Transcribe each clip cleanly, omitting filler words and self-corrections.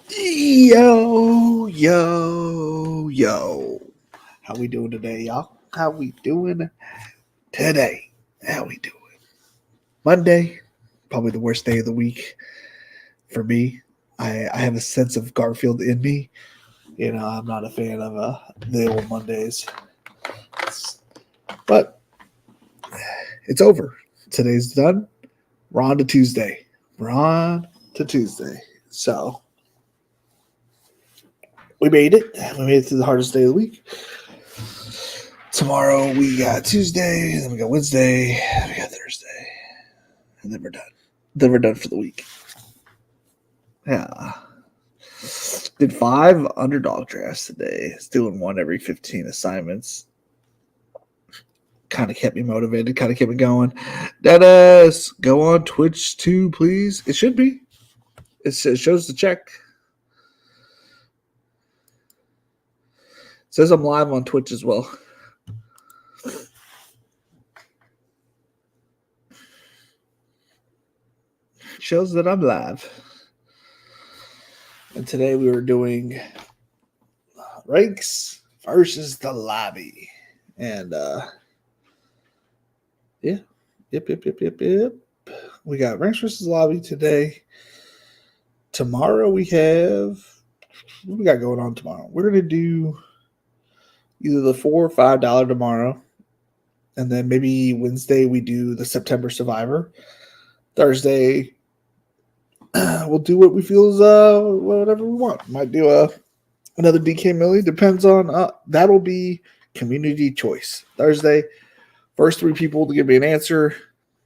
Yo. How we doing today, y'all? How we doing today? How we doing? Monday, probably the worst day of the week for me. I have a sense of Garfield in me. I'm not a fan of the old Mondays. But it's over. Today's done. We're on to Tuesday. So we made it. We made it through the hardest day of the week. Tomorrow we got Tuesday, then we got Wednesday, we got Thursday, and then we're done. Then we're done for the week. Yeah. Did 5 underdog drafts today. It's doing one every 15 assignments. Kind of kept me motivated, kind of kept me going. Dennis, go on Twitch too, please. It should be. It shows the check. It says I'm live on Twitch as well. Shows that I'm live. And today we were doing ranks versus the lobby. And yeah. Yep. We got ranks versus lobby today. Tomorrow we have what we got going on tomorrow? We're gonna do either the $4 or $5 tomorrow. And then maybe Wednesday we do the September Survivor. Thursday we'll do what we feel is whatever we want. Might do another DK Millie. Depends on that'll be community choice. Thursday, first 3 people to give me an answer,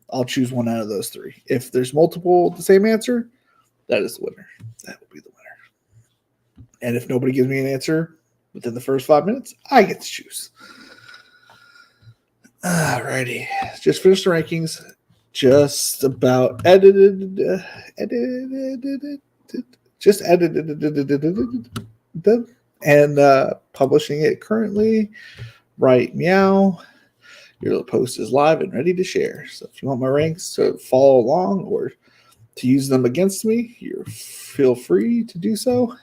I'll choose one out of those 3. If there's multiple the same answer, that is the winner. That will be the winner. And if nobody gives me an answer within the first 5 minutes, I get to choose. Alrighty. Just finished the rankings. Just about edited and publishing it currently. Right meow. Your post is live and ready to share. So if you want my ranks to follow along or to use them against me, you feel free to do so.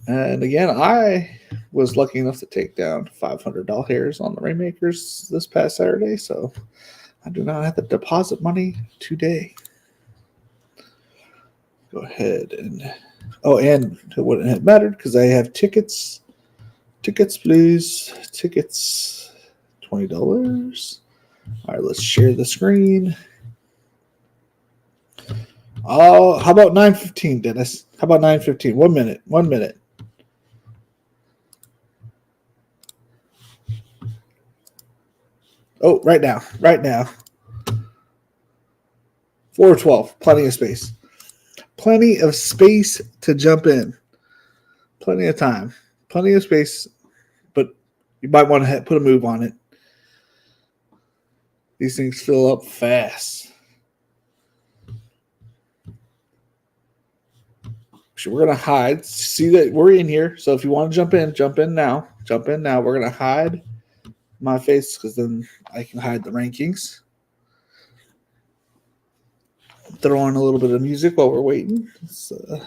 And again, I was lucky enough to take down $500 on the Rainmakers this past Saturday, so I do not have to deposit money today. Go ahead and and it wouldn't have mattered because I have tickets. Tickets, please. Tickets, $20. All right, let's share the screen. Oh, how about 9:15, Dennis? How about 9:15? 1 minute. 1 minute. Oh, right now. 4:12. Plenty of space. Plenty of space to jump in. Plenty of time. Plenty of space, but you might want to put a move on it. These things fill up fast. So we're going to hide. See that we're in here. So if you want to jump in now. We're going to hide my face because then I can hide the rankings. Throw on a little bit of music while we're waiting. What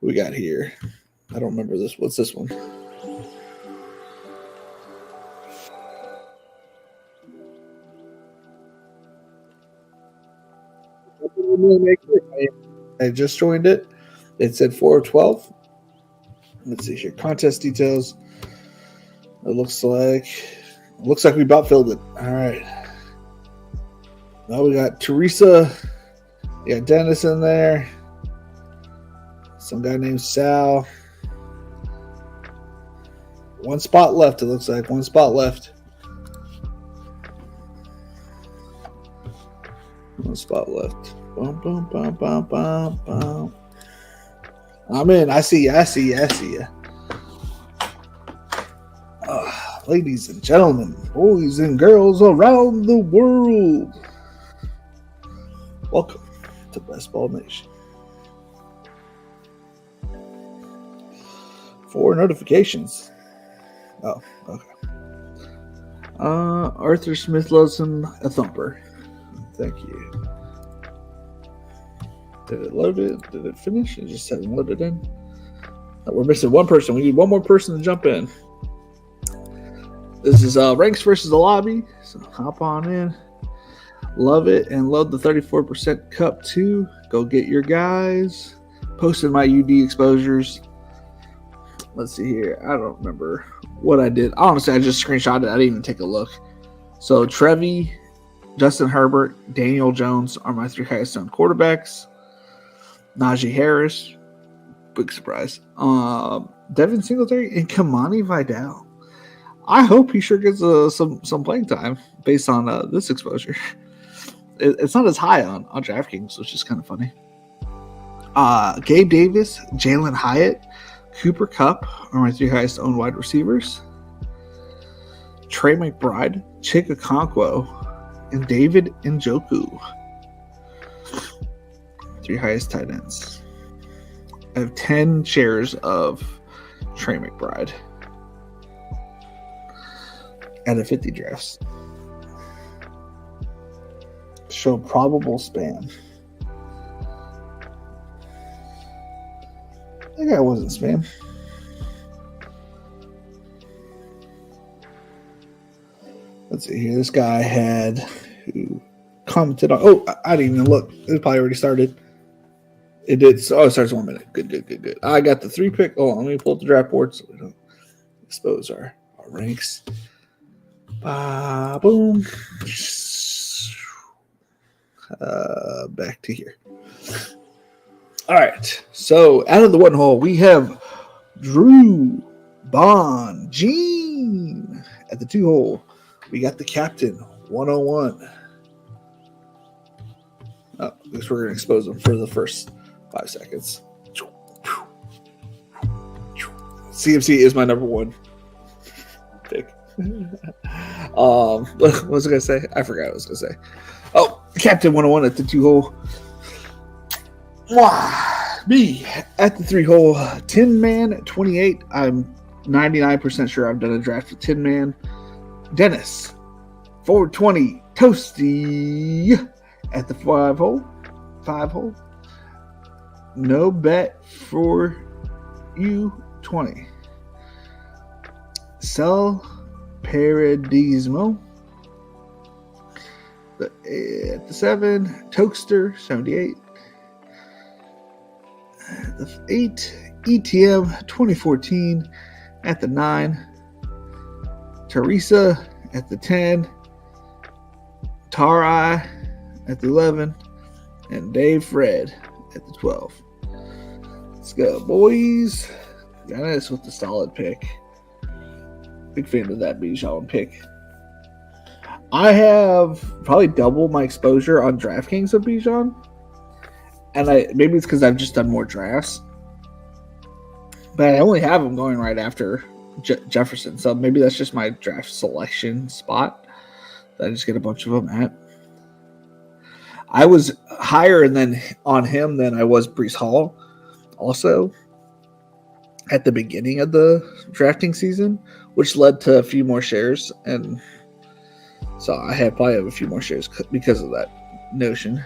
we got here? I don't remember this. What's this one? I just joined it. It said 4:12. Let's see here. Contest details. It looks like we about filled it. All right. Now we got Teresa. We got Dennis in there. Some guy named Sal. 1 spot left, it looks like. 1 spot left. 1 spot left. Bum. I'm in. I see you. Ladies and gentlemen, boys and girls around the world, welcome to Best Ball Nation. 4 notifications. Oh, okay. Arthur Smith loves him a thumper. Thank you. Did it load it? Did it finish? It just hasn't loaded in. We're missing one person. We need one more person to jump in. This is Ranks versus the Lobby. So hop on in. Love it. And load the 34% cup too. Go get your guys. Posted my UD exposures. Let's see here. I don't remember what I did. Honestly, I just screenshotted it. I didn't even take a look. So Trevi, Justin Herbert, Daniel Jones are my 3 highest owned quarterbacks. Najee Harris, big surprise. Devin Singletary and Kamani Vidal. I hope he sure gets some playing time based on this exposure. It's not as high on DraftKings, which is kind of funny. Gabe Davis, Jalen Hyatt, Cooper Kupp are my 3 highest owned wide receivers. Trey McBride, Chika Okonkwo, and David Njoku. 3 highest tight ends. I have 10 shares of Trey McBride out of 50 drafts. Show probable spam. That guy wasn't spam. Let's see here. This guy had who commented on. Oh, I didn't even look. It probably already started. It did. Oh, it starts 1 minute. Good. I got the 3 pick. Oh, let me pull up the draft board so we don't expose our ranks. Boom. Back to here. All right. So out of the 1 hole, we have Drew Bonjean. At the 2 hole, we got the captain 101. Oh, I guess we're going to expose them for the first 5 seconds. CMC is my number 1 pick. What was I going to say? I forgot what I was going to say. Oh, Captain 101 at the 2 hole. Me at the 3 hole. Tin Man 28. I'm 99% sure I've done a draft with Tin Man. Dennis 420. Toasty at the 5 hole. 5 hole. No bet for you 20. Sell Paradismo at the 7. Toaster 78. At the 8. ETM 2014 at the 9. Teresa at the 10. Tarai at the 11. And Dave Fred at the 12. Let's go, boys. Dennis with the solid pick. Big fan of that Bijan pick. I have probably double my exposure on DraftKings of Bijan. And maybe it's because I've just done more drafts. But I only have him going right after Jefferson. So maybe that's just my draft selection spot that I just get a bunch of them at. I was higher on him than I was Breece Hall also at the beginning of the drafting season, which led to a few more shares. And so I probably have a few more shares because of that notion.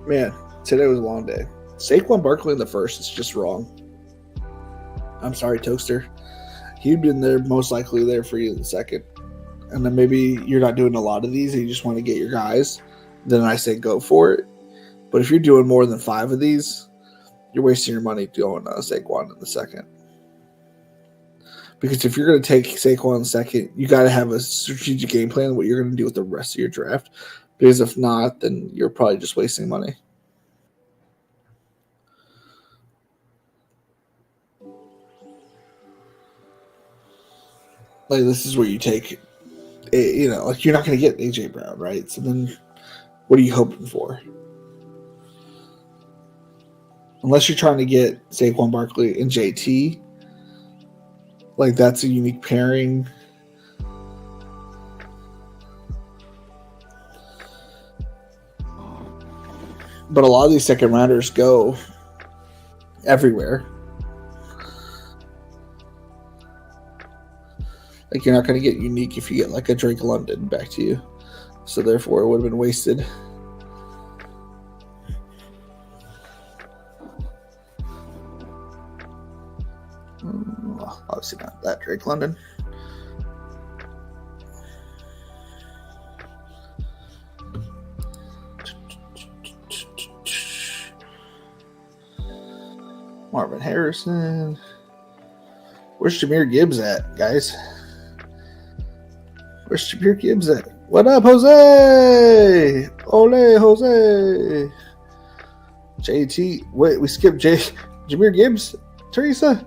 Man, today was a long day. Saquon Barkley in the first is just wrong. I'm sorry, Toaster. He'd been there, most likely there for you in the second. And then maybe you're not doing a lot of these and you just want to get your guys. Then I say go for it. But if you're doing more than 5 of these, you're wasting your money going Saquon in the second. Because if you're going to take Saquon in the second, you got to have a strategic game plan what you're going to do with the rest of your draft. Because if not, then you're probably just wasting money. Like, this is where you take, like you're not going to get A.J. Brown, right? So then what are you hoping for? Unless you're trying to get Saquon Barkley and JT, like that's a unique pairing. But a lot of these second rounders go everywhere. Like, you're not going to get unique if you get like a Drake London back to you. So therefore it would have been wasted. Obviously not that Drake London. Marvin Harrison. Where's Jahmyr Gibbs at, guys? Where's Jahmyr Gibbs at? What up, Jose? Ole, Jose. JT. Wait, we skipped Jahmyr Gibbs? Teresa?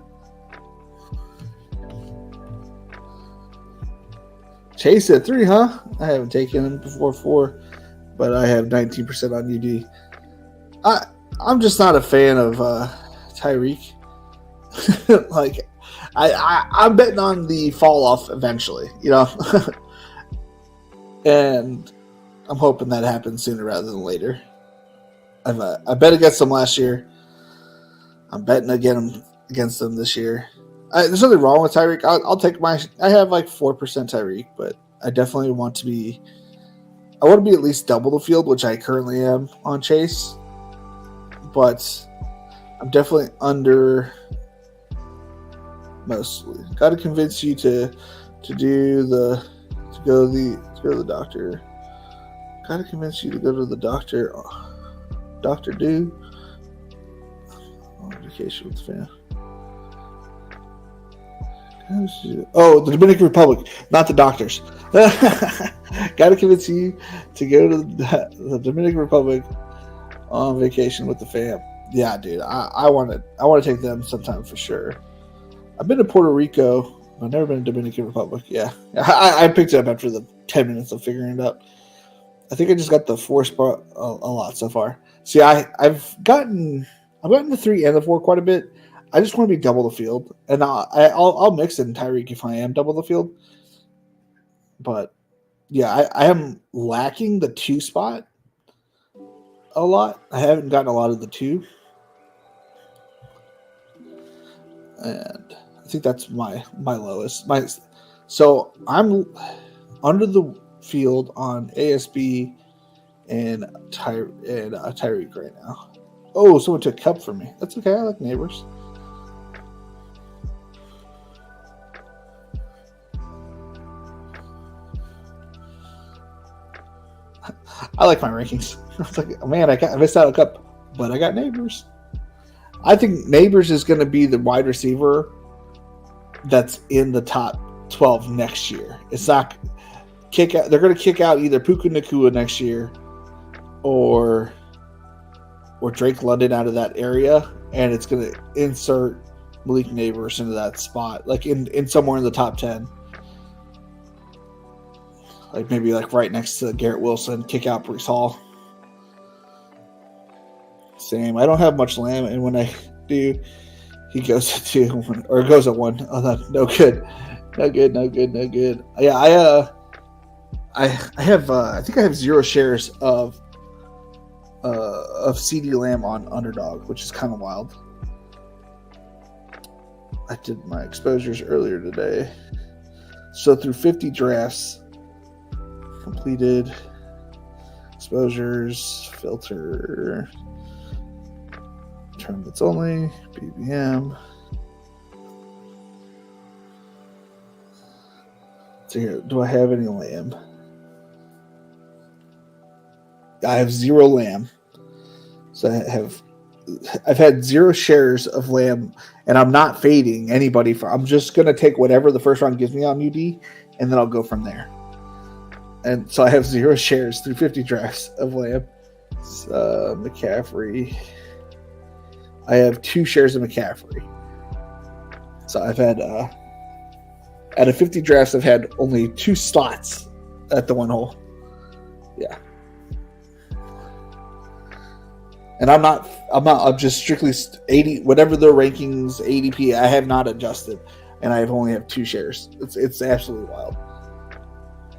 Chase at 3, huh? I haven't taken him before 4, but I have 19% on UD. I'm just not a fan of Tyreek. Like, I'm betting on the fall off eventually, you know? And I'm hoping that happens sooner rather than later. I bet against them last year. I'm betting again against them this year. There's nothing wrong with Tyreek. I'll take I have like 4% Tyreek, but I definitely want to be. I want to be at least double the field, which I currently am on Chase. But I'm definitely under mostly. Got to convince you to go to the doctor. Got to convince you to go to the doctor. Dr. Do. On vacation with the fam. Oh, the Dominican Republic, not the doctors. Got to convince you to go to the Dominican Republic on vacation with the fam. Yeah, dude, I want to take them sometime for sure. I've been to Puerto Rico. I've never been to Dominican Republic. Yeah, I picked it up after the 10 minutes of figuring it out. I think I just got the 4 spot a lot so far. See, I've gotten the 3 and the 4 quite a bit. I just want to be double the field, and I'll mix in Tyreek if I am double the field. But yeah, I am lacking the 2 spot a lot. I haven't gotten a lot of the 2, and I think that's my lowest. So I'm under the field on ASB and Tyreek right now. Oh, someone took Cup for me. That's okay. I like Neighbors. I like my rankings. I was like, man, I missed out on Cup, but I got Neighbors. I think Neighbors is going to be the wide receiver that's in the top 12 next year. It's not kick out. They're going to kick out either Puka Nacua next year or Drake London out of that area, and it's going to insert Malik Neighbors into that spot, like in somewhere in the top 10. Like maybe like right next to Garrett Wilson, kick out Breece Hall. Same. I don't have much Lamb, and when I do, he goes at 2 or goes at 1. Oh, no good. No good. Yeah, I have I think I have 0 shares of CeeDee Lamb on Underdog, which is kind of wild. I did my exposures earlier today. So through 50 drafts completed, exposures, filter, tournaments only, BBM. So here, do I have any Lamb? I have 0 Lamb. So I've had 0 shares of Lamb, and I'm not fading anybody. I'm just going to take whatever the first round gives me on UD, and then I'll go from there. And so I have 0 shares through 50 drafts of Lamb. McCaffrey. I have 2 shares of McCaffrey. So I've had, out of 50 drafts, I've had only 2 slots at the 1 hole. Yeah. And I'm just strictly 80, whatever the rankings, ADP, I have not adjusted. And I only have 2 shares. It's absolutely wild.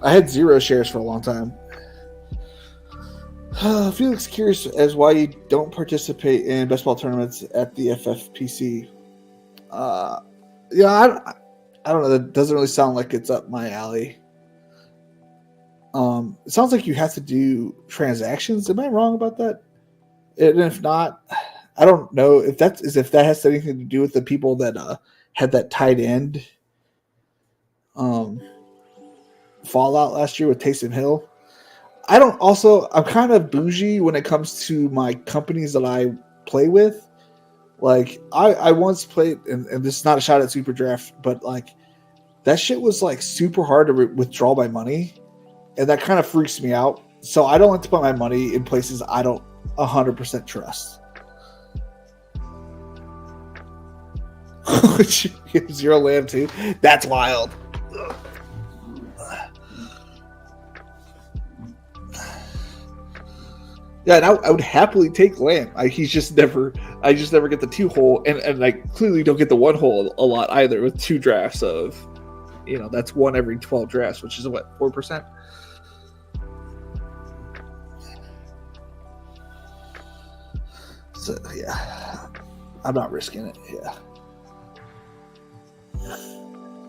I had 0 shares for a long time. Felix curious as why you don't participate in best ball tournaments at the FFPC. Yeah, I don't know. That doesn't really sound like it's up my alley. It sounds like you have to do transactions. Am I wrong about that? And if not, I don't know if that has anything to do with the people that had that tight end fallout last year with Taysom Hill. I'm kind of bougie when it comes to my companies that I play with. Like I once played, and this is not a shot at Super Draft, but like that shit was like super hard to withdraw my money, and that kind of freaks me out. So I don't like to put my money in places I don't 100% trust. 0 land too. That's wild. Yeah, and I would happily take Lamb. I just never get the 2 hole, and I clearly don't get the 1 hole a lot either with 2 drafts of, that's 1 every 12 drafts, which is what, 4%? So yeah, I'm not risking it.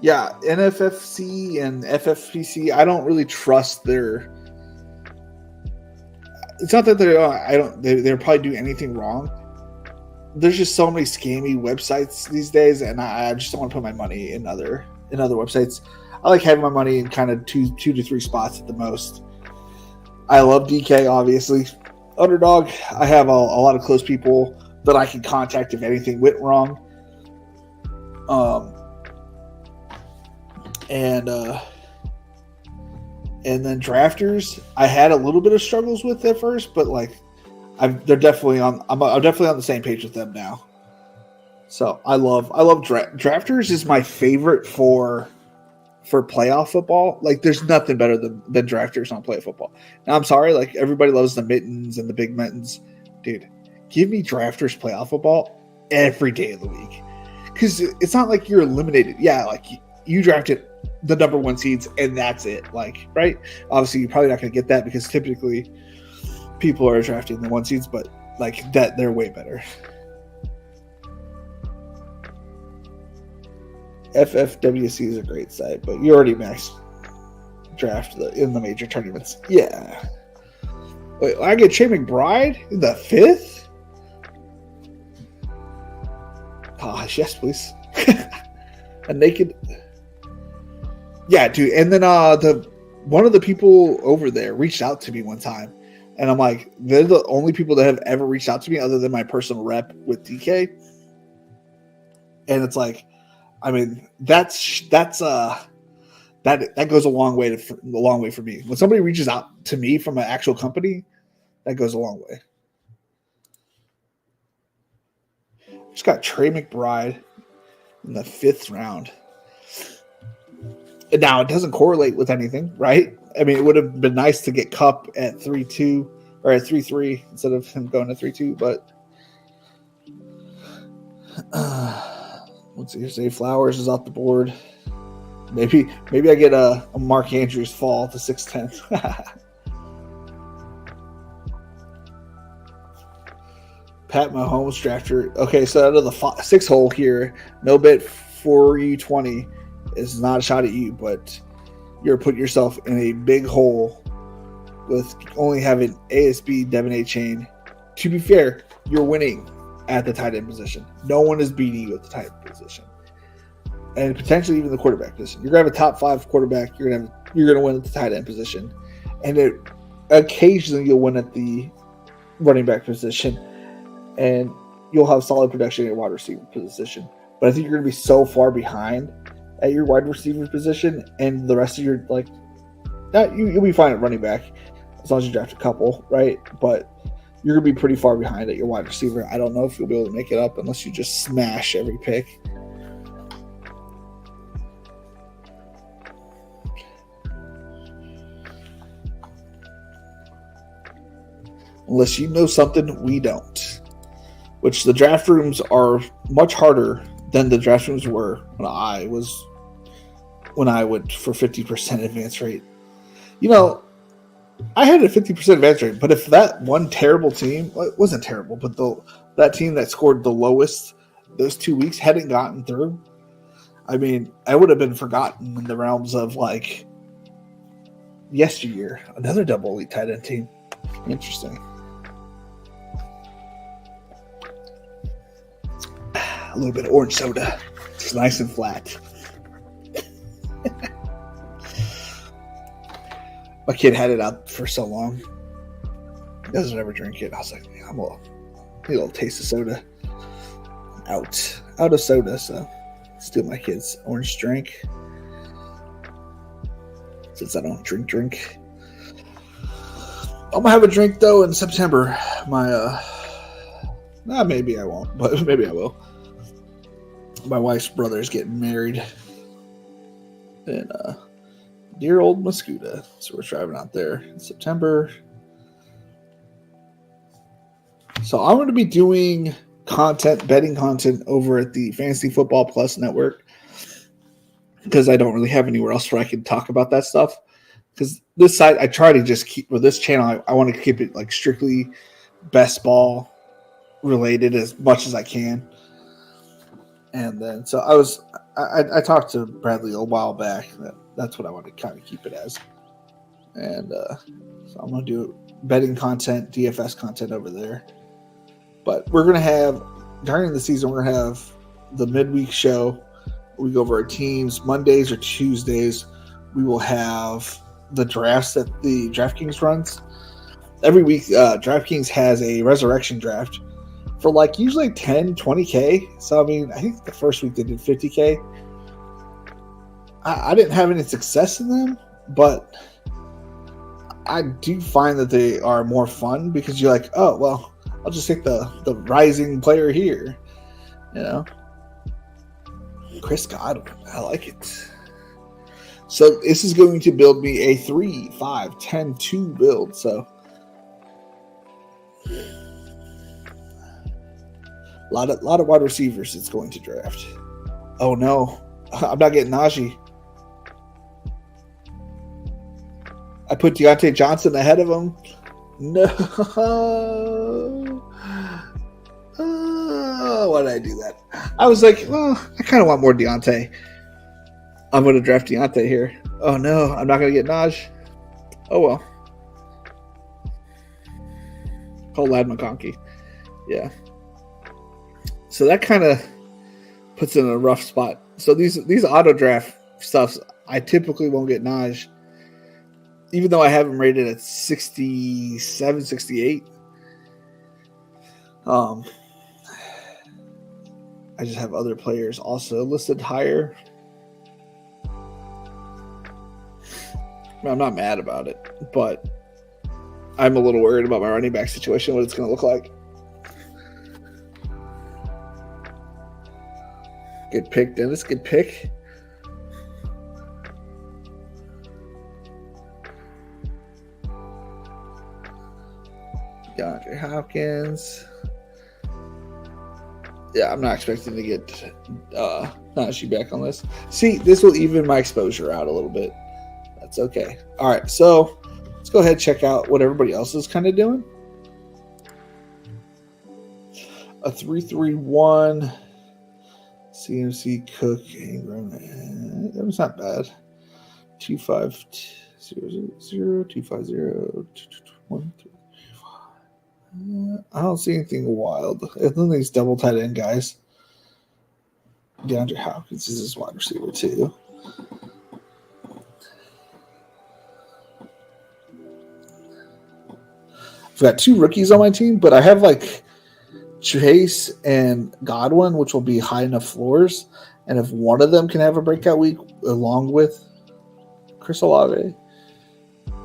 Yeah, NFFC and FFPC, I don't really trust their. It's not that they're probably doing anything wrong. There's just so many scammy websites these days, and I just don't want to put my money in other websites. I like having my money in kind of two to 3 spots at the most. I love DK, obviously. Underdog, I have a lot of close people that I can contact if anything went wrong. And then drafters, I had a little bit of struggles with at first, but like they're definitely on. I'm definitely on the same page with them now. So I love drafters is my favorite for playoff football. Like there's nothing better than drafters on playoff football. Now I'm sorry, like everybody loves the mittens and the big mittens, dude. Give me drafters playoff football every day of the week, because it's not like you're eliminated. Yeah, like you drafted the number 1 seeds and that's it. Like, right? Obviously, you're probably not going to get that because typically people are drafting the 1 seeds, but like that, they're way better. FFWC is a great site, but you already maxed draft in the major tournaments. Yeah. Wait, I get Trey McBride in the 5th? Yes, please. A naked. Yeah, dude. And then one of the people over there reached out to me one time, and I'm like, they're the only people that have ever reached out to me other than my personal rep with DK. And it's like, I mean, that goes a long way for me. When somebody reaches out to me from an actual company, that goes a long way. Just got Trey McBride in the 5th round. Now, it doesn't correlate with anything, right? I mean, it would have been nice to get Kupp at 3-2 or at 3-3 instead of him going to 3-2, but let's see here. Zay Flowers is off the board. Maybe I get a Mark Andrews fall to 6'10". Pat Mahomes drafter. Okay, so out of the 6 hole here, no bet for you 20 is not a shot at you, but you're putting yourself in a big hole with only having ASB, Devin A. Chain. To be fair, you're winning at the tight end position. No one is beating you at the tight end position, and potentially even the quarterback position. You're gonna have a top 5 quarterback. You're gonna win at the tight end position, and occasionally you'll win at the running back position, and you'll have solid production at your wide receiver position. But I think you're gonna be so far behind at your wide receiver position, and the rest of your you'll be fine at running back as long as you draft a couple, right? But you're going to be pretty far behind at your wide receiver. I don't know if you'll be able to make it up unless you just smash every pick. Unless you know something we don't. Which the draft rooms are much harder than the draft rooms were when I went for 50% advance rate. I had a 50% advantage rate, but if that one terrible team, well, it wasn't terrible, but that team that scored the lowest those 2 weeks hadn't gotten through, I mean, I would have been forgotten in the realms of like yesteryear. Another double elite tight end team. Interesting. A little bit of orange soda. It's nice and flat. My kid had it out for so long. He doesn't ever drink it. I was like, need a little taste of soda. Out of soda, so steal my kid's orange drink. Since I don't drink. I'm gonna have a drink though in September. Maybe I won't, but maybe I will. My wife's brother is getting married in dear old Mascoutah, so we're driving out there in September. So I'm going to be doing betting content over at the Fantasy Football Plus network because I don't really have anywhere else where I can talk about that stuff. Because this site, I try to just keep with this channel. I want to keep it like strictly best ball related as much as I can. And then, so I talked to Bradley a while back. That's what I want to kind of keep it as. And so I'm going to do betting content, DFS content over there. But we're going to have, during the season, we're going to have the midweek show. We go over our teams. Mondays or Tuesdays, we will have the drafts that the DraftKings runs. Every week, DraftKings has a resurrection draft for like usually 10, 20K. So, I mean, I think the first week they did 50K. I didn't have any success in them, but I do find that they are more fun because you're like, oh, well, I'll just take the rising player here. You know? Chris Godwin. I like it. So this is going to build me a 3, 5, 10, 2 build. So a lot of wide receivers it's going to draft. Oh no, I'm not getting Najee. I put Deontay Johnson ahead of him. No. Why did I do that? I was like, well, I kind of want more Deontay. I'm going to draft Deontay here. Oh no, I'm not going to get Naj. Oh well. Call Lad McConkey. Yeah. So that kind of puts it in a rough spot. So these auto draft stuffs, I typically won't get Naj. Even though I have him rated at 67, 68. I just have other players also listed higher. I'm not mad about it, but I'm a little worried about my running back situation, what it's going to look like. Good pick, Dennis. Good pick. DeAndre Hopkins. Yeah, I'm not expecting to get Najee back on this. See, this will even my exposure out a little bit. That's okay. All right, so let's go ahead and check out what everybody else is kind of doing. A 3-3-1. CMC, Cook, Ingram. That was not bad. 2-5-0-0, 2-5-0, 1-3. I don't see anything wild. And then these double tight end guys. DeAndre Hopkins is his wide receiver too. I've got 2 rookies on my team, but I have like Chase and Godwin, which will be high enough floors. And if one of them can have a breakout week along with Chris Olave,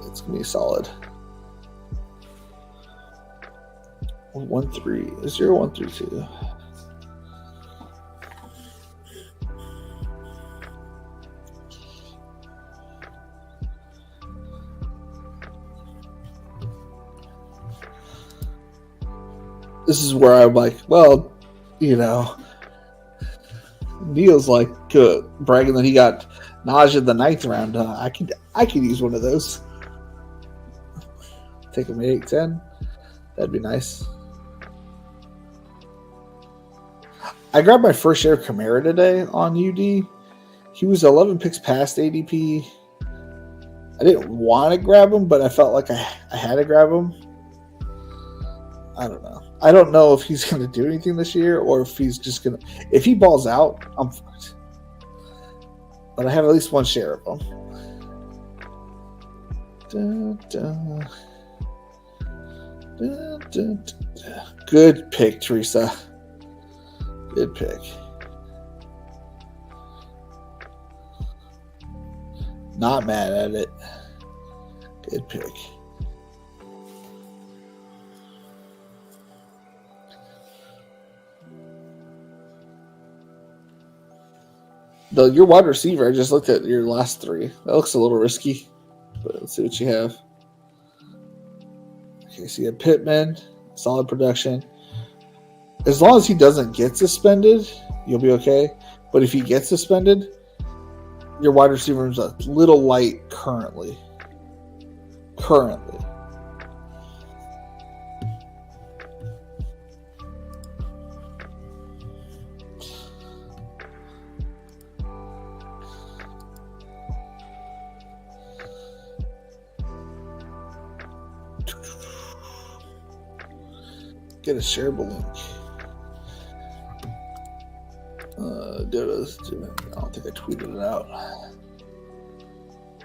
it's going to be solid. 1-3-0-1-3-2. This is where I'm like, well, you know, Neil's like bragging that he got Najee in the 9th round. I could use one of those. take him at 8-10. That'd be nice. I grabbed my first share of Kamara today on UD. He was 11 picks past ADP. I didn't want to grab him, but I felt like I had to grab him. I don't know. I don't know if he's going to do anything this year or if he's just going to... If he balls out, I'm fucked. But I have at least one share of him. Good pick, Teresa. Good pick. Not mad at it. Good pick. Your wide receiver, I just looked at your last three. That looks a little risky, but let's see what you have. Okay, so you have Pittman, solid production. As long as he doesn't get suspended, you'll be okay. But if he gets suspended, your wide receiver is a little light currently. Get a shareable link. I don't think I tweeted it out.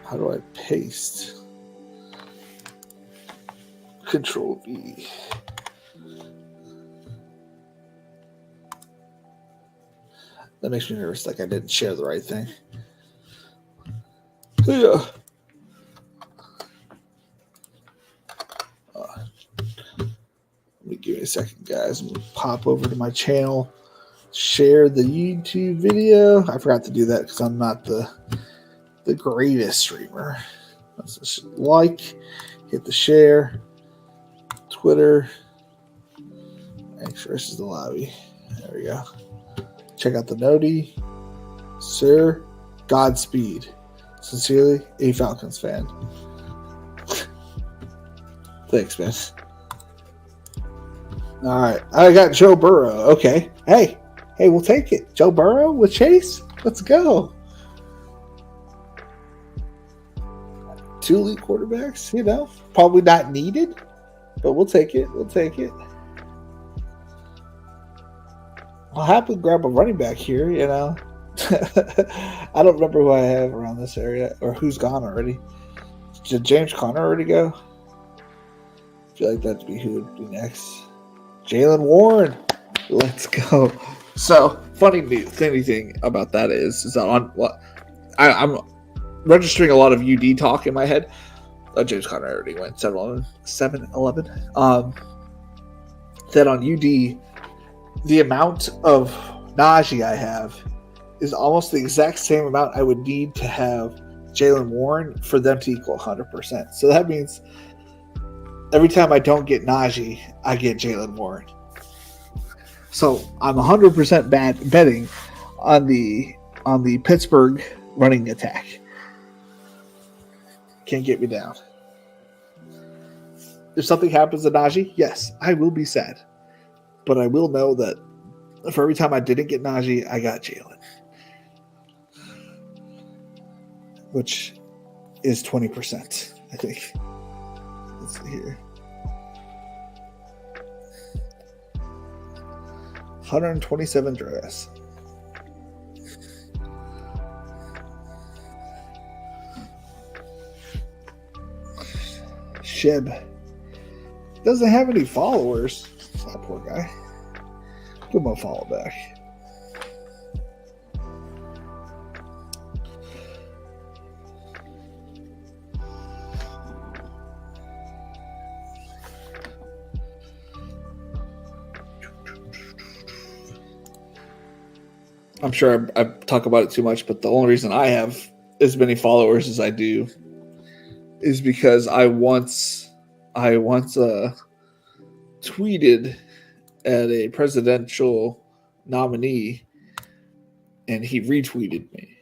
How do I paste? Control V. That makes me nervous, like I didn't share the right thing. Yeah. Give me a second, guys. I'm going to pop over to my channel, share the YouTube video. I forgot to do that because I'm not the greatest streamer. Let's just hit the share, Twitter, Anxious is the lobby. There we go. Check out the noti. Sir, Godspeed. Sincerely, a Falcons fan. Thanks, man. All right, I got Joe Burrow. Okay, hey, we'll take it. Joe Burrow with Chase. Let's go. 2 elite quarterbacks. Probably not needed, but we'll take it. I'll happily grab a running back here. I don't remember who I have around this area or who's gone already. Did James Conner already go? I feel like that'd be who would be next. Jaylen Warren, let's go. So, funny thing about that is that I'm registering a lot of UD talk in my head. James Conner already went 7-11. Then on UD, the amount of Najee I have is almost the exact same amount I would need to have Jaylen Warren for them to equal 100%. So that means every time I don't get Najee, I get Jaylen Warren. So I'm 100% betting on the Pittsburgh running attack. Can't get me down. If something happens to Najee, yes, I will be sad. But I will know that for every time I didn't get Najee, I got Jaylen. Which is 20%, I think. Let's see here. 127 drafts. Shib doesn't have any followers. That poor guy. Give him a follow back. I'm sure I talk about it too much, but the only reason I have as many followers as I do is because I once tweeted at a presidential nominee, and he retweeted me,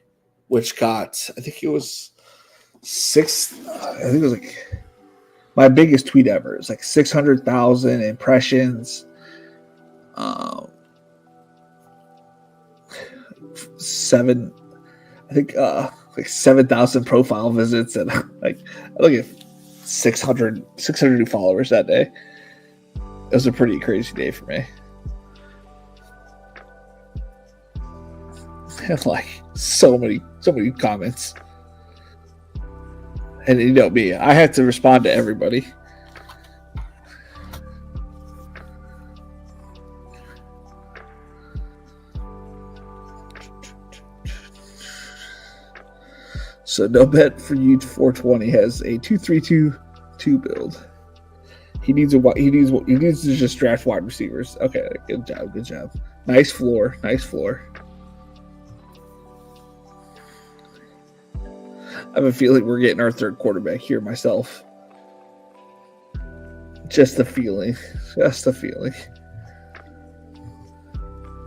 which got, I think it was my biggest tweet ever. It's like 600,000 impressions. Like 7,000 profile visits, and like I look at 600 new followers that day. It was a pretty crazy day for me. And like so many comments. And you know me, I had to respond to everybody. So no bet for you. 420 has a 2-3-2 build. He needs to just draft wide receivers. Okay, good job. Nice floor. I have a feeling we're getting our third quarterback here myself. Just a feeling.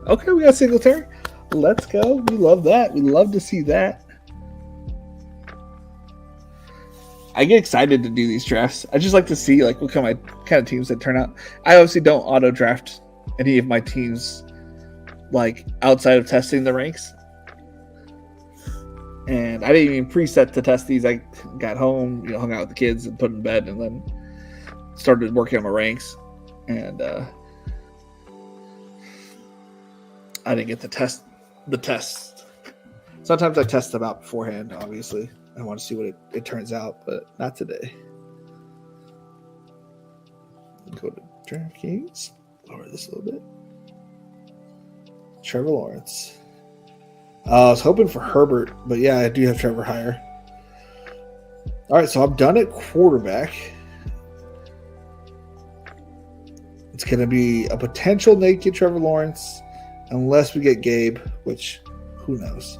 Okay, we got Singletary. Let's go. We love that. We love to see that. I get excited to do these drafts. I just like to see like what kind of teams that turn out. I obviously don't auto draft any of my teams like outside of testing the ranks. And I didn't even preset to test these. I got home, hung out with the kids and put in bed, and then started working on my ranks. And I didn't get to test the tests. Sometimes I test them out beforehand, obviously. I want to see what it turns out, but not today. Go to DraftKings. Lower this a little bit. Trevor Lawrence. I was hoping for Herbert, but yeah, I do have Trevor higher. All right, so I'm done at quarterback. It's going to be a potential naked Trevor Lawrence unless we get Gabe, which who knows.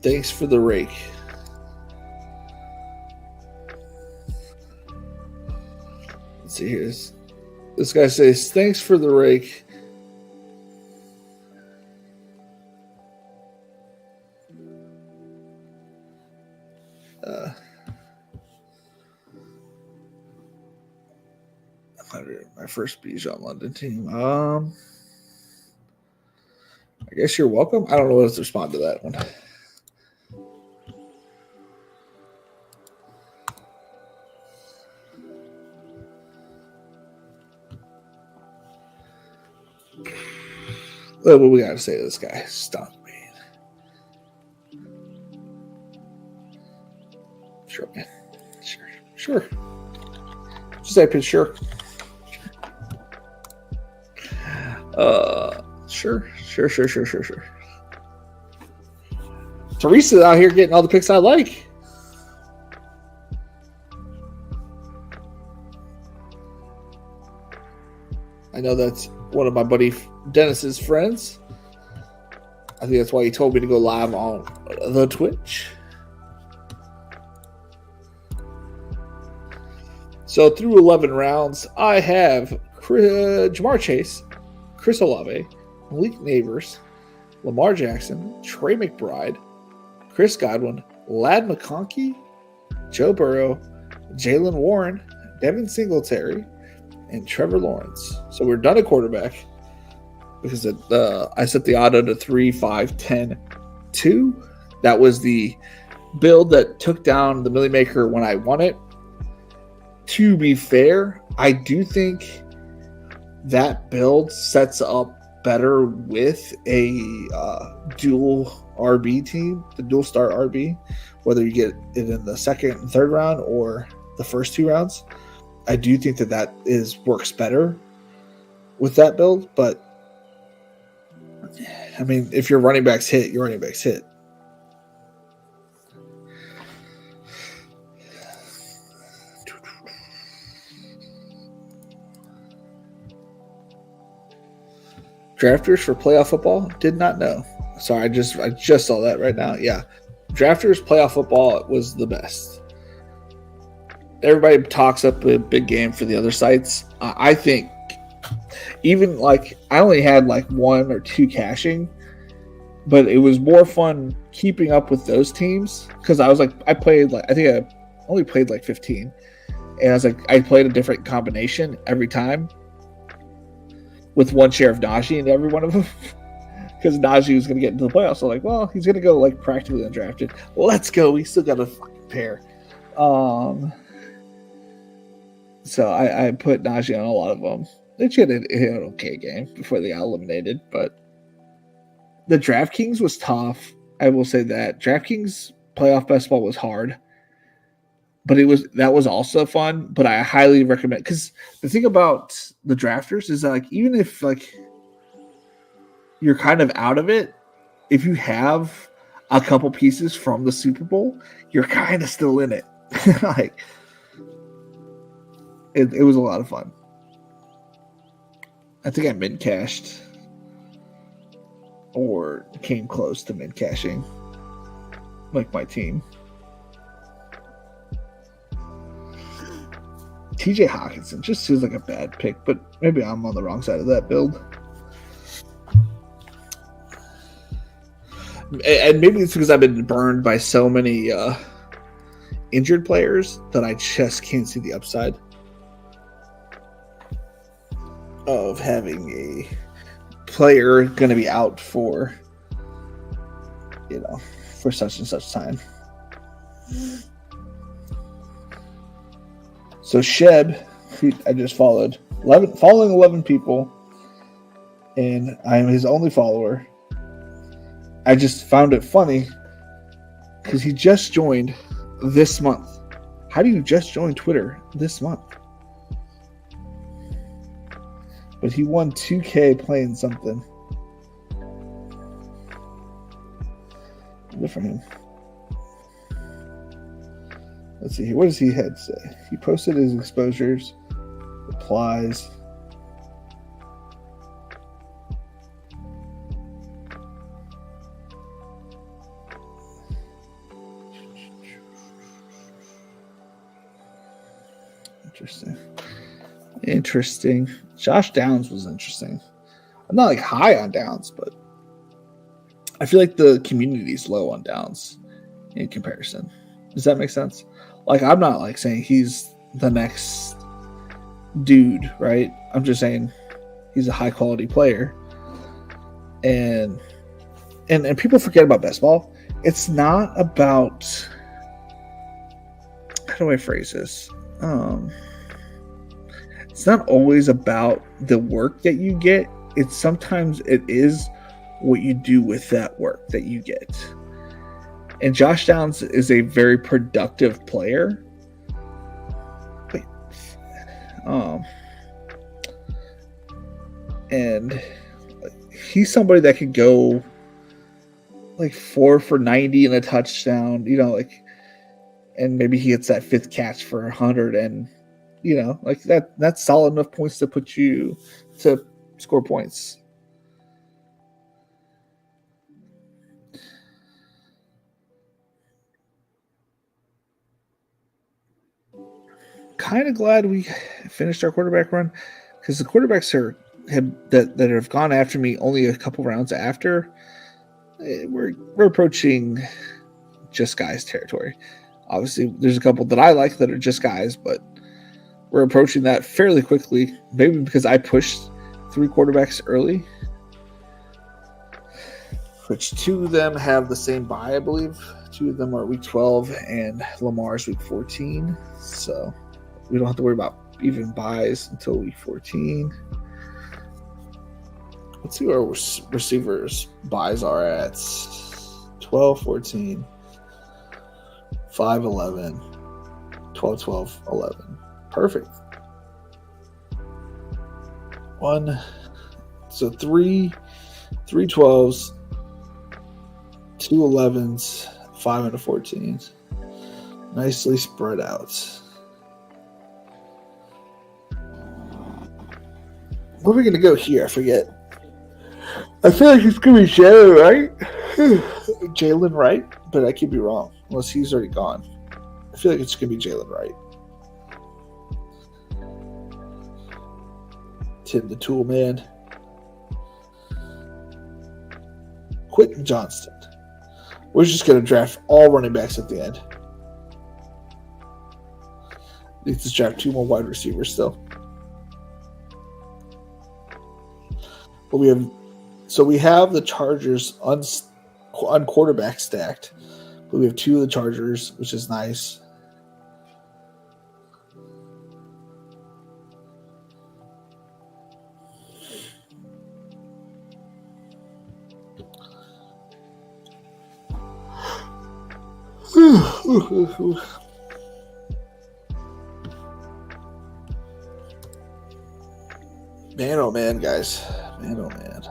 Thanks for the rake. Let's see here. This guy says, thanks for the rake. My first Bijan London team. I guess you're welcome. I don't know what to respond to that one. What we got to say to this guy? Stop, man. Sure, man. Sure. Just type in sure. Sure. Teresa's out here getting all the picks I like. I know that's one of my buddy Dennis's friends. I think that's why he told me to go live on the Twitch. So through 11 rounds, I have Jamar Chase, Chris Olave, Malik Neighbors, Lamar Jackson, Trey McBride, Chris Godwin, Ladd McConkey, Joe Burrow, Jalen Warren, Devin Singletary, and Trevor Lawrence. So we're done at quarterback because I set the auto to 3, 5, 10, 2. That was the build that took down the Millie Maker when I won it. To be fair, I do think that build sets up better with a dual RB team, the dual start RB, whether you get it in the second and third round or the first 2 rounds. I do think that works better with that build, but I mean, if your running backs hit, your running backs hit. Drafters for playoff football? Did not know. Sorry, I just saw that right now. Yeah. Drafters playoff football was the best. Everybody talks up a big game for the other sites. I think even like I only had like 1 or 2 caching, but it was more fun keeping up with those teams because I think I only played like 15, and I played a different combination every time with 1 share of Najee in every one of them because Najee was going to get into the playoffs. So well, he's going to go like practically undrafted. Let's go. We still got a fucking pair. So I put Najee on a lot of them. They had an okay game before they got eliminated, but the DraftKings was tough. I will say that DraftKings playoff best ball was hard, but that was also fun. But I highly recommend, because the thing about the drafters is that even if you're kind of out of it, if you have a couple pieces from the Super Bowl, you're kind of still in it. It was a lot of fun. I think I mid-cashed or came close to mid-cashing, like my team. TJ Hawkinson just seems like a bad pick, but maybe I'm on the wrong side of that build. And maybe it's because I've been burned by so many injured players that I just can't see the upside of having a player going to be out for such and such time. So Sheb, I just following 11 people, and I am his only follower. I just found it funny because he just joined this month. How do you just join Twitter this month? But he won 2K playing something. Good for him. Let's see here. What does he had to say? He posted his exposures, replies. Interesting. Josh Downs was interesting. I'm not like high on Downs, but I feel like the community's low on Downs in comparison. Does that make sense? Like, I'm not like saying he's the next dude, right? I'm just saying he's a high quality player. And people forget about best ball. It's not about, how do I phrase this? It's not always about the work that you get. Sometimes it is what you do with that work that you get. And Josh Downs is a very productive player. And he's somebody that could go like 4 for 90 and a touchdown, and maybe he gets that 5th catch for 100, and that's solid enough points to put you to score points. Kind of glad we finished our quarterback run, because the quarterbacks that have gone after me only a couple rounds after, we're approaching just guys territory. Obviously, there's a couple that I like that are just guys, but we're approaching that fairly quickly. Maybe because I pushed 3 quarterbacks early, which 2 of them have the same bye, I believe. 2 of them are week 12 and Lamar's week 14. So we don't have to worry about even buys until week 14. Let's see where receivers buys are at. 12, 14, 5, 11, 12, 12, 11. Perfect. 3 12s, 2 11s, 5 and a 14. Nicely spread out. Where are we going to go here? I forget. I feel like it's going to be Jalen Wright. Jalen Wright, but I could be wrong unless he's already gone. I feel like it's going to be Jalen Wright. Tim the Tool Man. Quentin Johnston. We're just going to draft all running backs at the end. Let's just draft 2 more wide receivers still. But we have the Chargers on quarterback stacked. But we have 2 of the Chargers, which is nice. Man, oh man, guys. Man, oh man.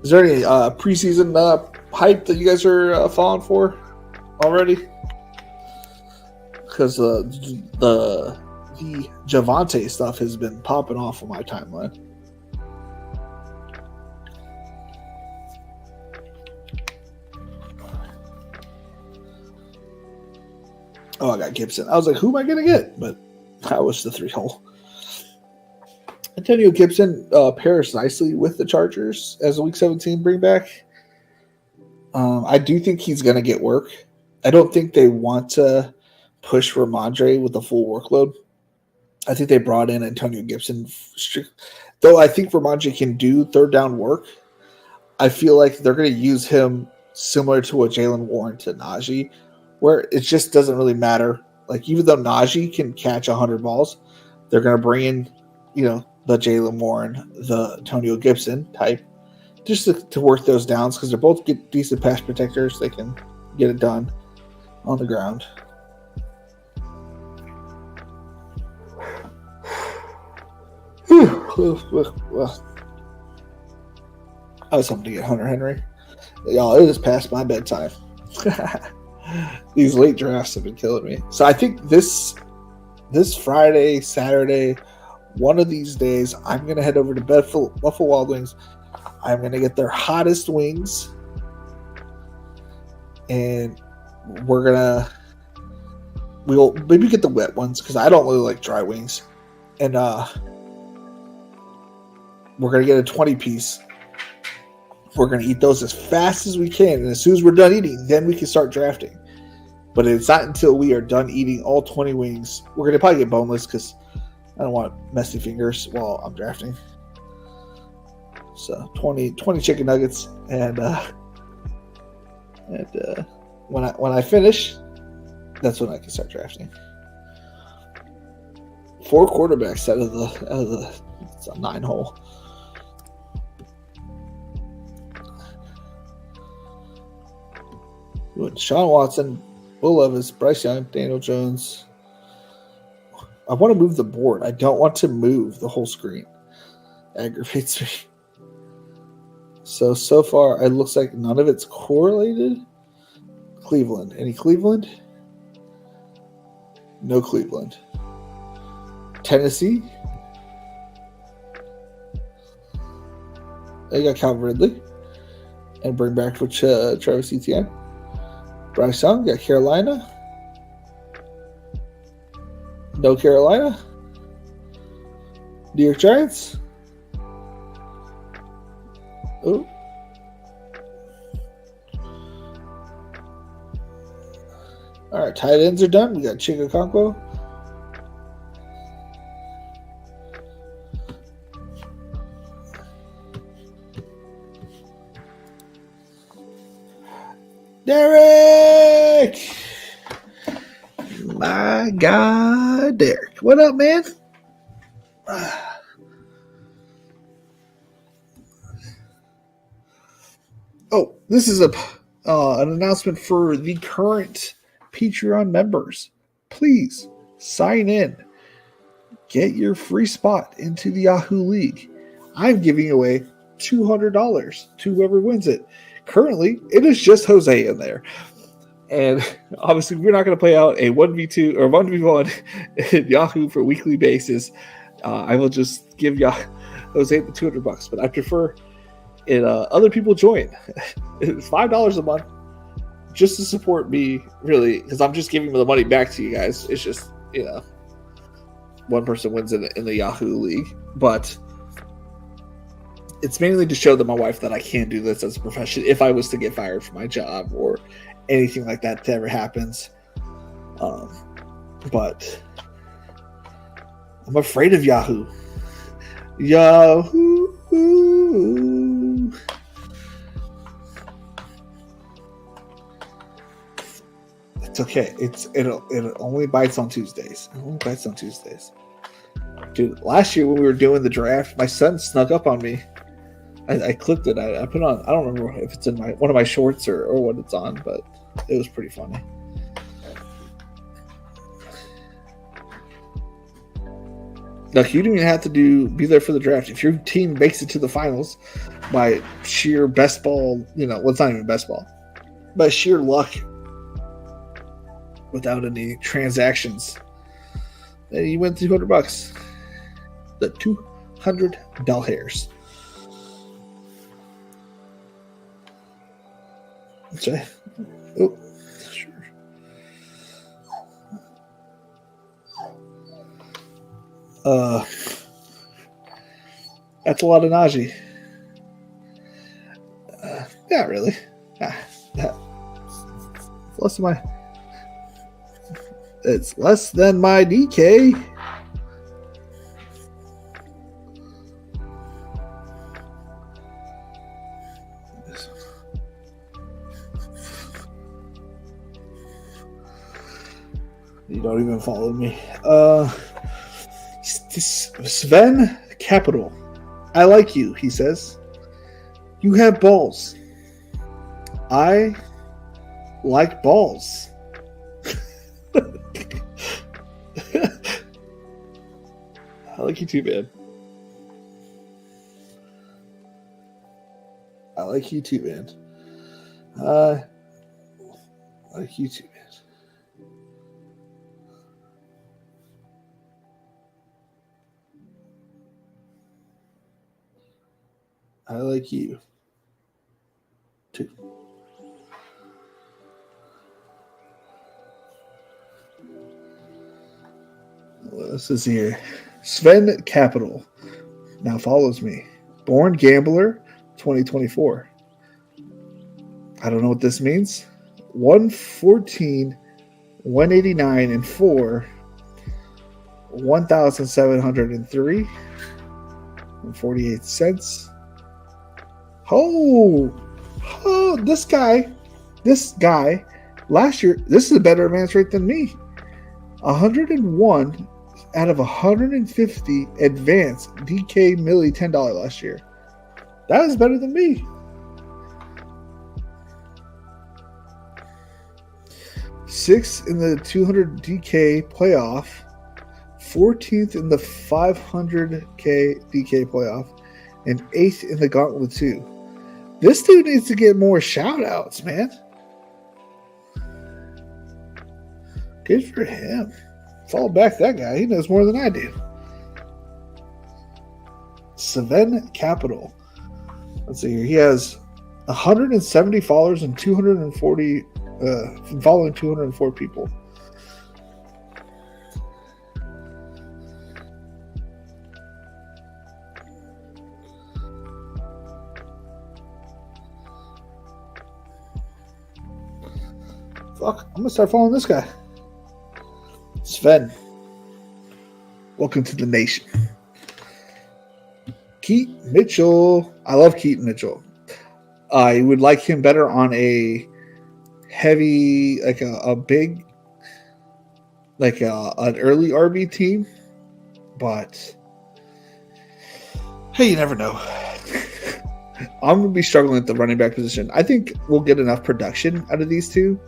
Is there any preseason hype that you guys are falling for already? Because the Javonte stuff has been popping off on my timeline. Oh, I got Gibson. I was like, who am I going to get? But that was the 3-hole. Antonio Gibson pairs nicely with the Chargers as a Week 17 bring back. I do think he's going to get work. I don't think they want to push Ramondre with the full workload. I think they brought in Antonio Gibson. Though I think Ramondre can do third down work, I feel like they're going to use him similar to what Jaylen Warren to Najee, where it just doesn't really matter. Like, even though Najee can catch 100 balls, they're going to bring in, the Jaylen Warren, the Antonio Gibson type, just to work those downs, because they're both decent pass protectors. They can get it done on the ground. I was hoping to get Hunter Henry. Y'all, it is past my bedtime. These late drafts have been killing me. So I think this Friday, Saturday, one of these days, I'm going to head over to Buffalo Wild Wings. I'm going to get their hottest wings. And we'll maybe get the wet ones, because I don't really like dry wings. And we're going to get a 20-piece. We're going to eat those as fast as we can. And as soon as we're done eating, then we can start drafting. But it's not until we are done eating all 20 wings. We're going to probably get boneless, because I don't want messy fingers while I'm drafting. So 20 chicken nuggets, and when I finish, that's when I can start drafting. 4 quarterbacks out of the it's a 9-hole. Sean Watson, Will Levis, Bryce Young, Daniel Jones. I want to move the board. I don't want to move the whole screen. Aggravates me. So far, it looks like none of it's correlated. Cleveland. Any Cleveland? No Cleveland. Tennessee. They got Calvin Ridley. And bring back Travis Etienne. Bryce Young. Got Carolina. No Carolina. New York Giants. Oh. All right, tight ends are done. We got Chigakonko. Derek! My God, Derek. What up, man? Oh, this is an announcement for the current Patreon members. Please sign in. Get your free spot into the Yahoo League. I'm giving away $200 to whoever wins it. Currently, it is just Jose in there. And obviously, we're not going to play out a 1v2 or 1v1 in Yahoo for a weekly basis. I will just give Jose the $200, but I prefer it other people join. It's $5 a month just to support me, really, because I'm just giving the money back to you guys. It's just one person wins in the Yahoo League, but it's mainly to show that my wife that I can do this as a profession if I was to get fired from my job or anything like that ever happens. But I'm afraid of Yahoo. Yahoo. It's okay. It only bites on Tuesdays. Dude, last year when we were doing the draft, my son snuck up on me. I clicked it. I put it on. I don't remember if it's in one of my shorts or what it's on, but it was pretty funny. Look, you don't even have to be there for the draft. If your team makes it to the finals by sheer best ball, well, it's not even best ball, by sheer luck, without any transactions, then you win $200. The $200. Okay. Oh, sure. That's a lot of Najee. Not really. It's less than my DK. You don't even follow me. Sven Capital. I like you, he says. You have balls. I like balls. I like you too, man. I like you too, man. I like you too, man. I like you too. Well, this is here. Sven Capital now follows me. Born Gambler 2024. I don't know what this means. 114, 189, and 4. 1,703 and 48 cents. Oh, this guy, last year, this is a better advance rate than me. 101 out of 150 advance DK Millie $10 last year. That is better than me. Sixth in the 200 DK playoff, 14th in the 500K DK playoff, and 8th in the Gauntlet 2. This dude needs to get more shout outs, man. Good for him. Follow back that guy. He knows more than I do. Sven Capital. Let's see here. He has 170 followers and 240 following 204 people. Fuck, I'm gonna start following this guy. Sven. Welcome to the nation. Keaton Mitchell. I love Keaton Mitchell. I would like him better on a heavy, like a big, like an early RB team. But hey, you never know. I'm going to be struggling at the running back position. I think we'll get enough production out of these two.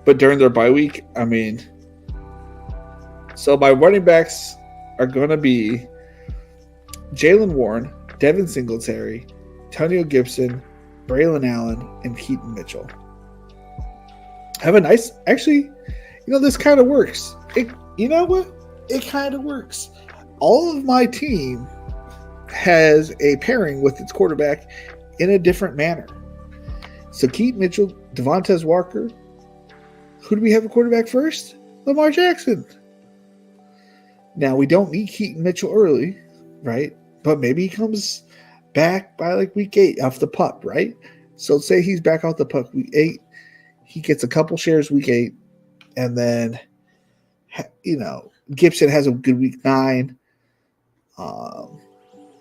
But during their bye week, I mean, so my running backs are going to be Jaylen Warren, Devin Singletary, Antonio Gibson, Braylon Allen, and Keaton Mitchell. Have a nice, actually, this kind of works. You know what? It kind of works. All of my team has a pairing with its quarterback in a different manner. So Keaton Mitchell, Devontae Walker. Who do we have a quarterback first? Lamar Jackson. Now, we don't need Keaton Mitchell early, right? But maybe he comes back by like week 8 off the pup, right? So say he's back off the pup week 8. He gets a couple shares week 8. And then, Gibson has a good week 9.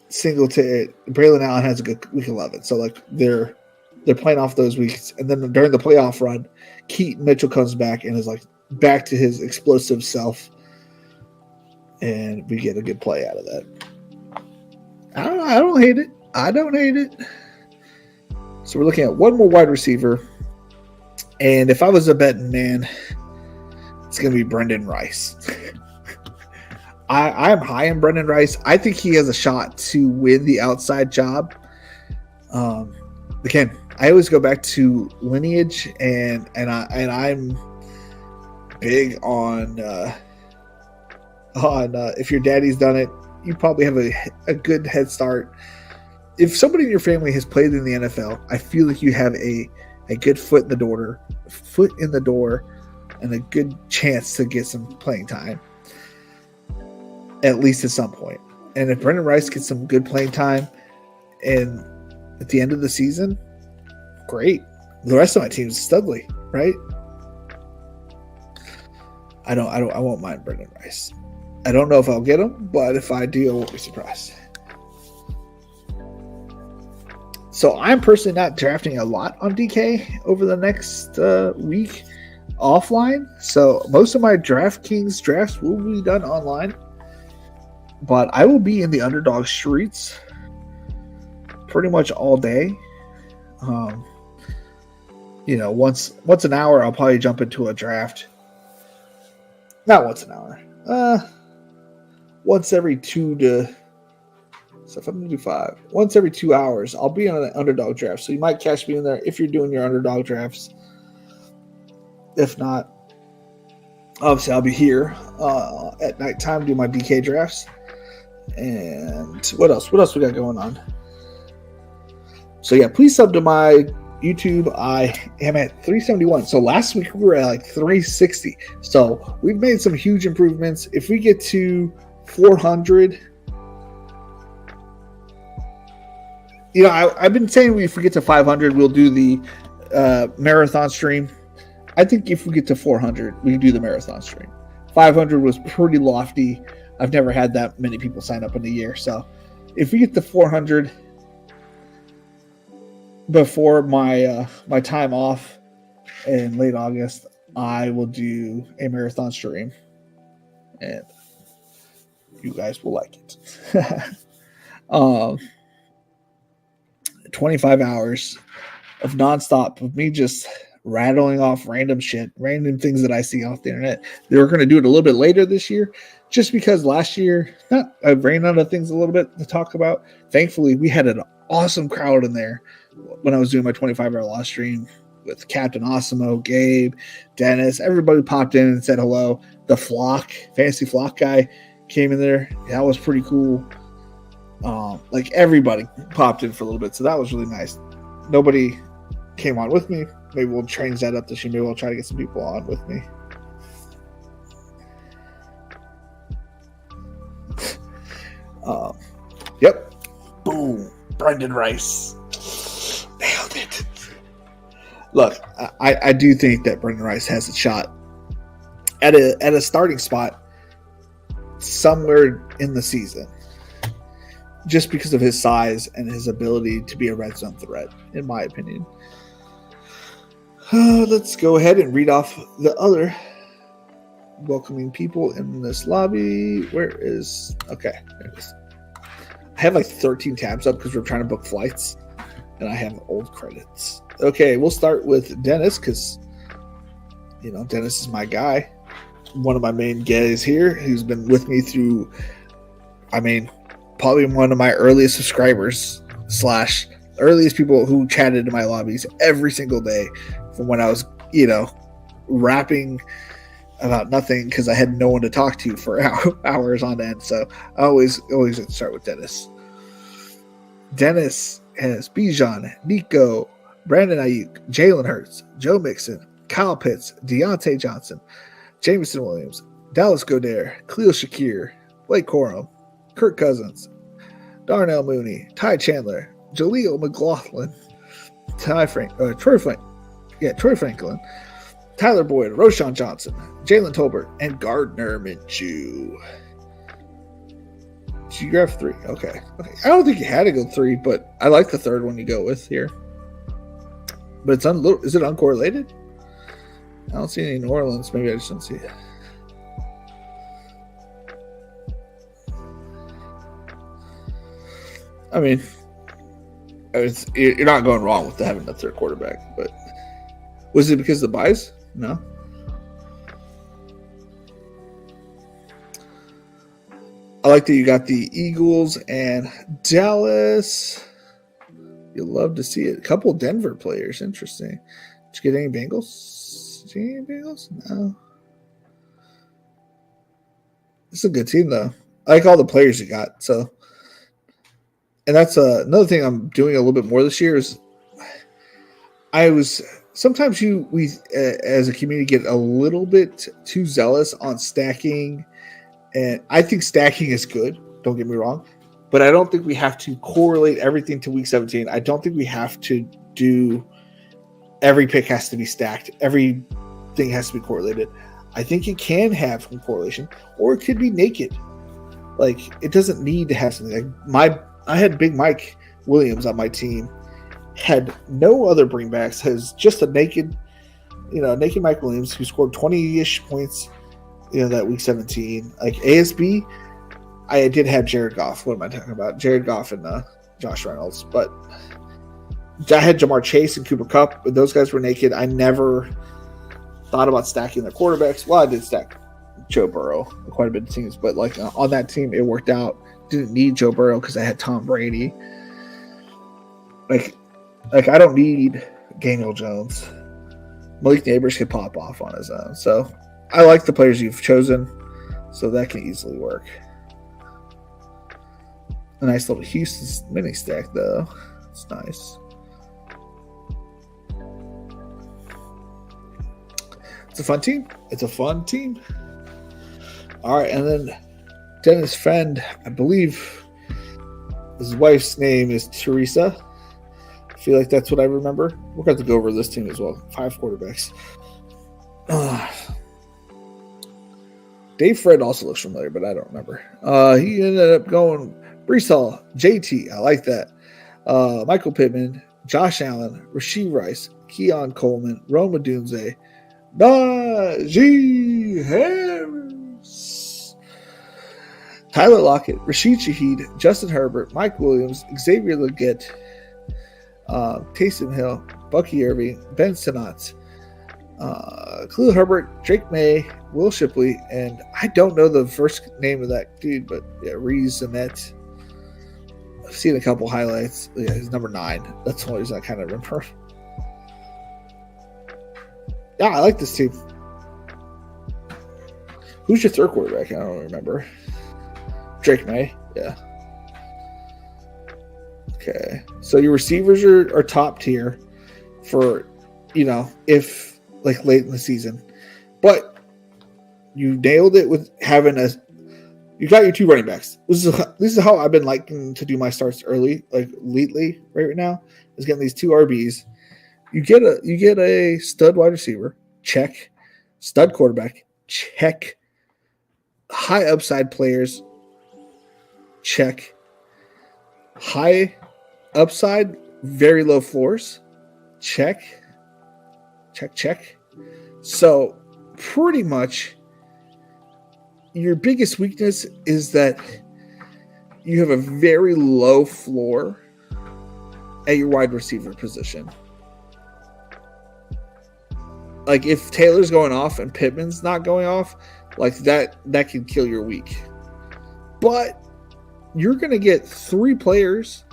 Singleton, Braylon Allen has a good week 11. So like they're playing off those weeks, and then during the playoff run, Keaton Mitchell comes back and is like back to his explosive self, and we get a good play out of that. I don't hate it. I don't hate it. So we're looking at one more wide receiver, and if I was a betting man, it's going to be Brendan Rice. I'm high on Brendan Rice. I think he has a shot to win the outside job. Again, I always go back to lineage, and I'm big on if your daddy's done it, you probably have a good head start. If somebody in your family has played in the NFL, I feel like you have a good foot in the door, and a good chance to get some playing time, at least at some point. And if Brendan Rice gets some good playing time, and at the end of the season, great. The rest of my team is studly, right? I won't mind Brendan Rice. I don't know if I'll get him, but if I do, I won't be surprised. So I'm personally not drafting a lot on DK over the next week offline. So most of my DraftKings drafts will be done online. But I will be in the underdog streets pretty much all day. Once an hour, I'll probably jump into a draft. Not once an hour. Once every 2 to... So if I'm going to do 5. Once every 2 hours, I'll be on an underdog draft. So you might catch me in there if you're doing your underdog drafts. If not, obviously I'll be here at nighttime doing my DK drafts. And what else? What else we got going on? So yeah, please sub to my YouTube. I am at 371. So last week we were at like 360. So we've made some huge improvements. If we get to 400, I've been saying if we get to 500, we'll do the marathon stream. I think if we get to 400, we can do the marathon stream. 500 was pretty lofty. I've never had that many people sign up in a year. So if we get to 400 before my my time off in late August, I will do a marathon stream, and you guys will like it. 25 hours of nonstop of me just rattling off random things that I see off the internet. They were going to do it a little bit later this year, just because last year I ran out of things a little bit to talk about. Thankfully, we had an awesome crowd in there when I was doing my 25-hour live stream with Captain Osimo, Gabe, Dennis. Everybody popped in and said hello. The Fantasy Flock guy came in there. That was pretty cool. Like everybody popped in for a little bit, so that was really nice. Nobody came on with me. Maybe we'll change that up this year. Maybe we'll try to get some people on with me. Yep. Boom. Brendan Rice. Nailed it. Look, I do think that Brendan Rice has a shot at a starting spot somewhere in the season, just because of his size and his ability to be a red zone threat, in my opinion. Let's go ahead and read off the other welcoming people in this lobby. Okay, there it is. I have like 13 tabs up because we're trying to book flights, and I have old credits. Okay, we'll start with Dennis because, Dennis is my guy. One of my main guys here who's been with me through, probably one of my earliest subscribers / earliest people who chatted in my lobbies every single day from when I was, rapping about nothing because I had no one to talk to for hours on end. So I always start with Dennis. Dennis has Bijan, Nico, Brandon Ayuk, Jalen Hurts, Joe Mixon, Kyle Pitts, Deontay Johnson, Jameson Williams, Dallas Goedert, Khalil Shakir, Blake Corum, Kirk Cousins, Darnell Mooney, Ty Chandler, Jaleel McLaughlin, Troy Franklin, Tyler Boyd, Roschon Johnson, Jalen Tolbert, and Gardner Minshew. Did you grab 3? Okay. I don't think you had to go 3, but I like the third one you go with here. But it's is it uncorrelated? I don't see any New Orleans. Maybe I just don't see it. I mean, you're not going wrong with having the third quarterback, but was it because of the buys? No. I like that you got the Eagles and Dallas. You'll love to see it. A couple Denver players. Interesting. Did you get any Bengals? Did you get any Bengals? No. It's a good team, though. I like all the players you got. So, and that's another thing I'm doing a little bit more this year is sometimes we as a community get a little bit too zealous on stacking. And I think stacking is good. Don't get me wrong. But I don't think we have to correlate everything to week 17. I don't think we have to do every pick has to be stacked. Everything has to be correlated. I think it can have some correlation, or it could be naked. Like, it doesn't need to have something. Like I had Big Mike Williams on my team, had no other bringbacks, has just a naked Mike Williams who scored 20-ish points, that week 17. Like ASB, I did have Jared Goff. What am I talking about? Jared Goff and Josh Reynolds. But I had Jamar Chase and Cooper Kupp, but those guys were naked. I never thought about stacking their quarterbacks. Well, I did stack Joe Burrow quite a bit of teams, but like on that team, it worked out. Didn't need Joe Burrow because I had Tom Brady. Like I don't need Daniel Jones. Malik Neighbors could pop off on his own. So I like the players you've chosen, so that can easily work. A nice little Houston mini stack, though. It's nice. It's a fun team. All right, and then Dennis Friend, I believe his wife's name is Teresa. I feel like that's what I remember. We're going to go over this team as well. 5 quarterbacks. Dave Fred also looks familiar, but I don't remember. He ended up going Breece Hall, JT. I like that. Michael Pittman, Josh Allen, Rashee Rice, Keon Coleman, Rome Odunze, Najee Harris, Tyler Lockett, Rashid Shaheed, Justin Herbert, Mike Williams, Xavier Legette, Taysom Hill, Bucky Irving, Ben Simmons, Khalil Herbert, Drake May, Will Shipley, and I don't know the first name of that dude, but yeah, Reese Zemet. I've seen a couple highlights. Yeah, he's number 9. That's the only reason I kind of remember. Yeah, I like this team. Who's your third quarterback? I don't remember. Drake May. Yeah. Okay. So your receivers are top tier for, if like late in the season. But you nailed it with having you got your 2 running backs. This is how I've been liking to do my starts early, like lately, right now, is getting these 2 RBs. You get a stud wide receiver, check. Stud quarterback, check. High upside players, check. High upside, very low floors, check. Check. So pretty much your biggest weakness is that you have a very low floor at your wide receiver position. Like if Taylor's going off and Pittman's not going off, like that can kill your week. But you're going to get 3 players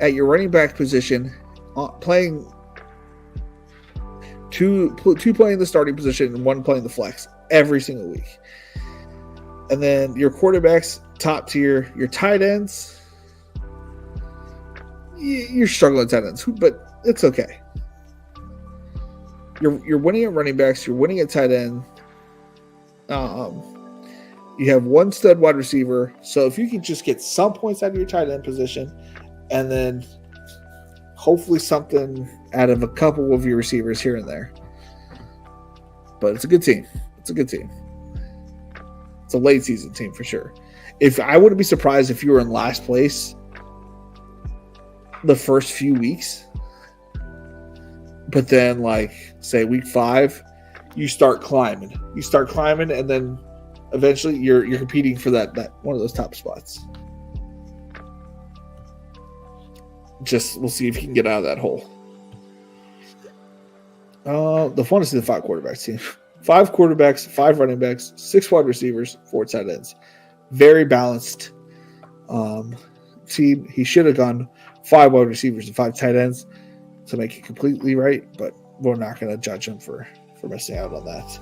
at your running back position playing two playing the starting position and 1 playing the flex every single week. And then your quarterbacks, top tier. Your tight ends, you're struggling at tight ends, but it's okay. You're winning at running backs. You're winning at tight end. You have one stud wide receiver. So if you can just get some points out of your tight end position, and then hopefully something out of a couple of your receivers here and there. But it's a good team. It's a good team. It's a late season team for sure. If I wouldn't be surprised if you were in last place the first few weeks, but then like say week 5, you start climbing. And then eventually you're competing for that one of those top spots. Just we'll see if you can get out of that hole. The fun is the 5 quarterbacks team. 5 quarterbacks, 5 running backs, 6 wide receivers, 4 tight ends. Very balanced team. He should have gone 5 wide receivers and 5 tight ends to make it completely right, but we're not going to judge him for missing out on that.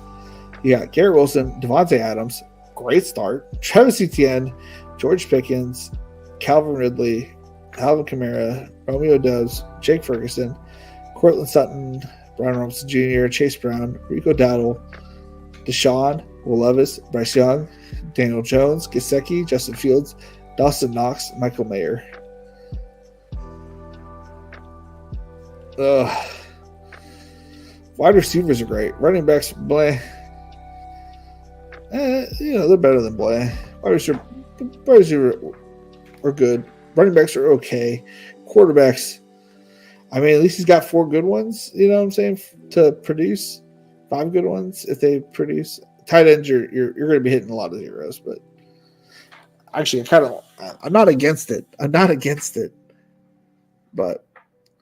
You got Garrett Wilson, Devontae Adams, great start. Travis Etienne, George Pickens, Calvin Ridley, Alvin Kamara, Romeo Doubs, Jake Ferguson, Courtland Sutton, Brian Robinson Jr., Chase Brown, Rico Dowdle, Deshaun, Will Levis, Bryce Young, Daniel Jones, Gesicki, Justin Fields, Dawson Knox, Michael Mayer. Wide receivers are great. Running backs, bleh. They're better than bleh. Wide receivers are good. Running backs are okay. Quarterbacks, I mean, at least he's got 4 good ones, you know what I'm saying, to produce. 5 good ones if they produce. Tight ends, you're going to be hitting a lot of zeros, but actually, I'm not against it. But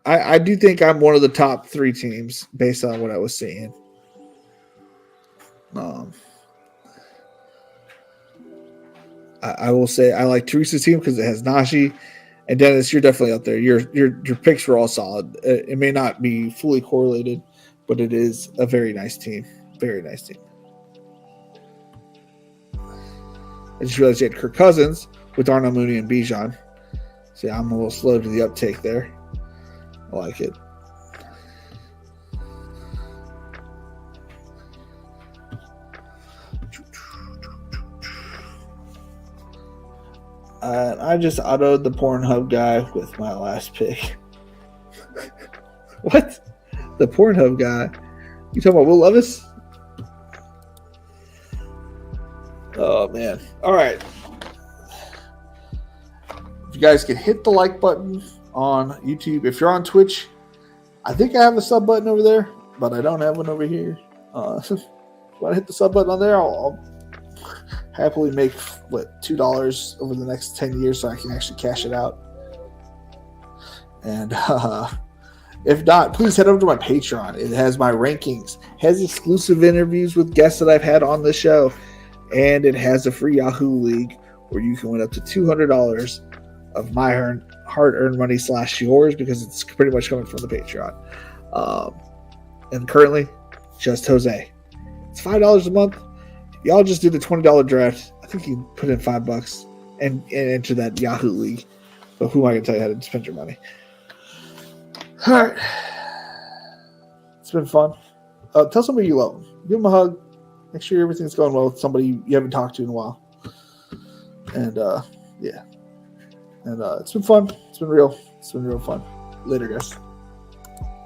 I do think I'm one of the top 3 teams based on what I was seeing. I will say I like Teresa's team because it has Najee. And Dennis, you're definitely out there. Your picks were all solid. It may not be fully correlated, but it is a very nice team. Very nice team. I just realized you had Kirk Cousins with Darnell Mooney and Bijan. See, I'm a little slow to the uptake there. I like it. I just autoed the Pornhub guy with my last pick. What? The Pornhub guy? You talking about Will Levis? Oh, man. All right. If you guys can hit the like button on YouTube. If you're on Twitch, I think I have a sub button over there, but I don't have one over here. If you want to hit the sub button on there, I'll happily make, $2 over the next 10 years so I can actually cash it out. And if not, please head over to my Patreon. It has my rankings, has exclusive interviews with guests that I've had on the show, and it has a free Yahoo League where you can win up to $200 of my hard-earned money / yours, because it's pretty much coming from the Patreon. And currently, just Jose. It's $5 a month. Y'all just do the $20 draft. I think you put in $5 and enter that Yahoo League. But who am I going to tell you how to spend your money? All right. It's been fun. Tell somebody you love them. Give them a hug. Make sure everything's going well with somebody you haven't talked to in a while. And, yeah. And it's been fun. It's been real. It's been real fun. Later, guys.